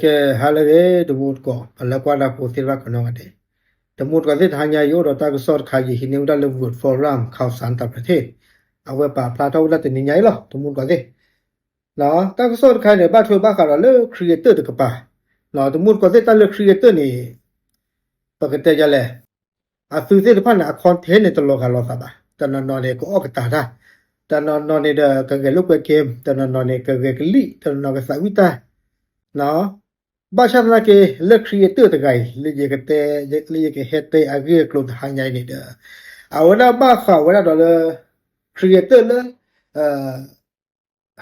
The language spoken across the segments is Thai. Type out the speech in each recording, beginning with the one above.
ke halage demut ko alakwana posira kanongade demut ko sit hanya yo do ta ko sort khaji hineuda lebut forum ข่าวสารต่างประเทศเอาไว้ป่าพลาเท่าละตินิใหญ่หรอdemut ko sit เนาะตาก็สอนใครเนี่ยบ้าทั่วบ้าขาเลยครีเอเตอร์ตะกะปาเนาะdemut ko sit ตาเลยครีเอเตอร์นี่ปกติจะแลอะสุสิพันนะคอนเทนต์เนี่ยตลอดกาลอซาบาตะนอนเนี่ยก็ออกตาดาตะนอนเนี่ยก็เกลุกเกมตะนอนเนี่ยก็เกลิตะนอนก็สาวิตาเนาะบ้าชานะเกเลครีเอเตอร์ตะไกเลเยกะเตเลเยกะเฮเตอะเกคลุหาใหญ่นี่เด้อเอาวะบ้าขาว่าดอเลยครีเอเตอร์เลย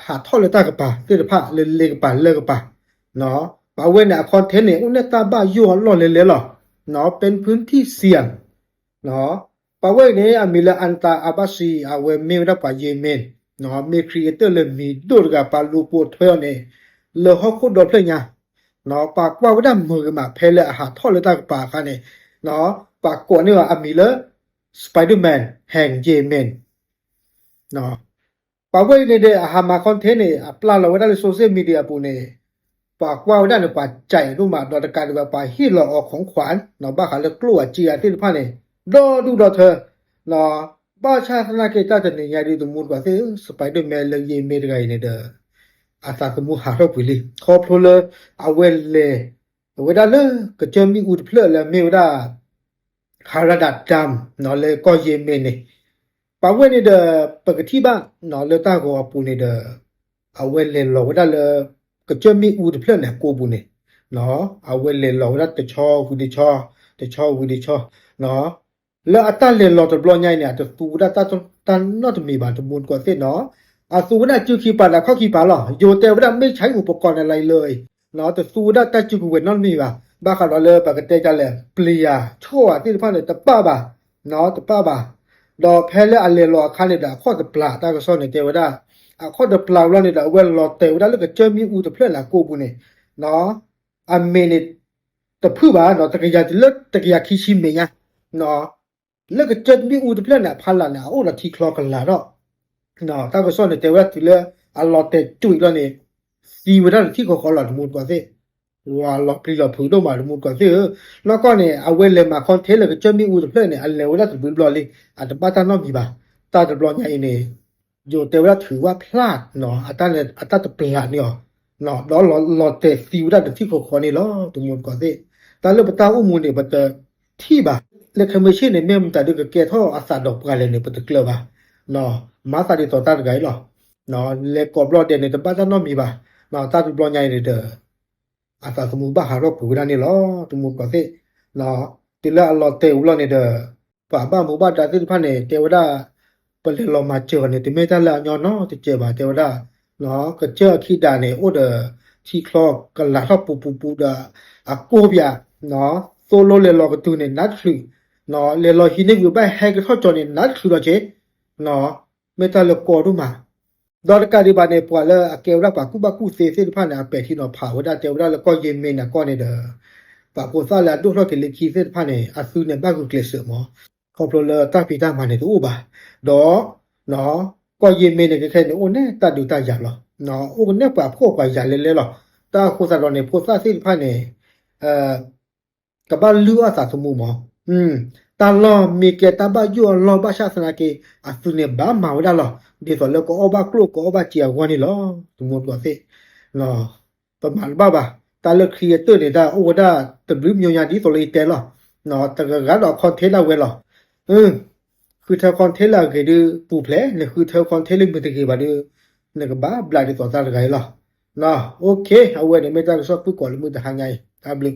หาท่อเลยตากะปาติพะเลกะปาเลกะปาเนาะปาเวเนี่ยคอนเทนต์เนี่ยอุเนตาบ้าอยู่หลอเลหรอเนาะเป็นพื้นที่เสี่ยงเนาะปาเวเนี่ยมีละอันตาอาบาซีอาเวเมวดาปาเยเมนเนาะมีครีเอเตอร์เลยมีดูดกะปาลูโปเทอเนี่ยเลฮอกคุดดอเพลญาเนาะปากว่าว่าดมือมาเพลหาท่อเลยตากะปาค่ะเนี่ยเนาะปากกว่าเนี่ยอามีละสไปเดอร์แมนแห่งเยเมนเนาะปาเวเนี่ยเดหามาคอนเทนต์เนี่ยปลาละว่าได้โซเชียลมีเดียปูเนี่ยปากว่าได้เนี่ยปาใจรู้มาดอตการว่าปาฮีหลอออกของขวัญเนาะบ้าขาเลยกลัวจีอาที่พะเนี่ยดอดูดอเธอเนาะบ้าชาธนาเกตาจะเนี่ยยาดีตมุดว่าสิสไปเดอร์แมนเลยเยเมนไกเนี่ยเด้ออาสาสมุหารปุลิขอพลเลยเอาเวลเลยเวลาเลยก็จะมีอุดเพลเลยเมวดาคาราดัดดำเนาะเลยก็เยเมนเนี่ยปาเวเนี่ยเด้อปกติบ้างเนาะเลยตาก็ปูเนี่ยเด้อเอาเวลเลยหลอกได้เลยก็จะมีอุดเพลเนี่ยกูปูเนี่ยเนาะเอาเวลเลยหลอกได้แต่ชอวิดิชอแต่ชอวิดิชอเนาะแล้วอัตราเลยหลอกตะบลอใหญ่เนี่ยจะตูได้ตานอตมีบาตมุนกว่าสิเนาะอาสูน่ะจุคีปาละเข้าคีปาล่ะโยเตว่าไม่ใช้อุปกรณ์อะไรเลยเนาะแต่สูได้ตาจุกเวนนอนมีว่าบ้าขาเราเลยปกติจะแลเปลียชั่วที่พะเนี่ยตะป้าบ่าเนาะตะป้าบ่าดอแพ้แล้วอันเลรอคันเนี่ยดาข้อตะปลาตาก็ซ่อนในเตวดาข้อตะปลาแล้วเนี่ยดาเวลรอเตวดาแล้วก็เจอมีอูตะเพลละกูบุเนี่ยเนาะอเมนิตะผู้บ่าเนาะตะกะยาติเลิกตะกะยาคิชิเมญะเนาะแล้วก็เจอมีอูตะเพลน่ะพันละเนี่ยโอ้ละที่คลอกันละเนาะเนาะตาก็ซ่อนในเตวดาติเลอัลลอเตจุยแล้วเนี่ยสีวดาที่เขาละมุดกว่าสิว่าล็อกปรีล็อกผูดมามุดกว่าสิแล้วก็เนี่ยเอาเวลมาคอนเทนต์แล้วก็จะมีอูตะเพลเนี่ยอันเลวดาตะบิบลอลิอัตปาตานอมีบ่าตาตะบลอใหญ่เนี่ยโยเตวดาถือว่าพลาดเนาะอัตเนี่ยอัตตะปลาเนี่ยเนาะลอเตสีวดาที่เขาเนี่ยลอตะมุดกว่าสิตาเลปตาอุมูเนี่ยปะที่บ่าเลคเมชิเนี่ยเมมตาดึกเกท่ออาสาดอกกาเลเนี่ยปะกลบ่าเนาะมาตาดิตอตาไกลอเนาะเลกอบลอเดเนี่ยตะปาตานอมีบ่าเนาะตาตะบลอใหญ่เนี่ยเด้ออาสาสมุบ้าหารปูดานี่ลอตะมุดกว่าสิเนาะติละอัลลอเตอุลอเนี่ยเด้อป่าบ้าหมู่บ้านตาที่พะเนี่ยเทวดาเปเลลอมาเจอเนี่ยติเมตาละญอเนาะติเจบ่าเทวดาเนาะก็เจอขี้ดาเนี่ยโอเดอที่คลอกกะลาทอปูดาอะโกเบียเนาะโซโลเลลอกตูเนี่ยนัดคือเนาะเลลอหิเนี่ยอยู่บ้านแฮกทอจอเนี่ยนัดคือว่าเจเนาะเมตาละกอดูมาดอรกาดิบาเนี่ยปวาละอะเกวราปากุบากุเซที่พะเนี่ยเปที่เนาะภาวดาเทวดาแล้วก็เยเมนะก็เนี่ยเด้อปาโกซาละดุรอเกเลคีเซพะเนี่ยอะซูเนี่ยบากุเกลเสมอขอพลเลตาปีตามาเนี่ยตูบ่าดอเนาะก็เยเมเนี่ยแค่เนี่ยโอเนี่ยตาดูตาอย่าหรอเนาะโอเนี่ยปาพวกกว่าอย่าเลหรอตาโคซาลอเนี่ยโพซาซิพะเนี่ยกะบาลูอาสาสมุหมอตาลอมีเกตาบายูลอบาชาสนาเกอะซุเนี่ยบามาว่าลอดิสอเลก็อบากลุก็อบาเจียกว่านี่ลอสมมุติว่าสิเนาะประมาณบ้าตาเลครีเอเตอร์เนี่ยดาโอดาตะบลึมยองๆดิสอเลเตลอเนาะตะกะกะดอคอนเทนต์ละเวลอคือเธอคอนเทนต์ละเกดปูเพลเนี่ยคือเธอคอนเทนต์เลยมึงตะเกบาดเนี่ยก็บ้าบลาดิสอตาละไกลลอเนาะโอเคเอาไว้เนี่ยไม่ต้องชอบพูดก่อนมึงตะหางไงตาบลึ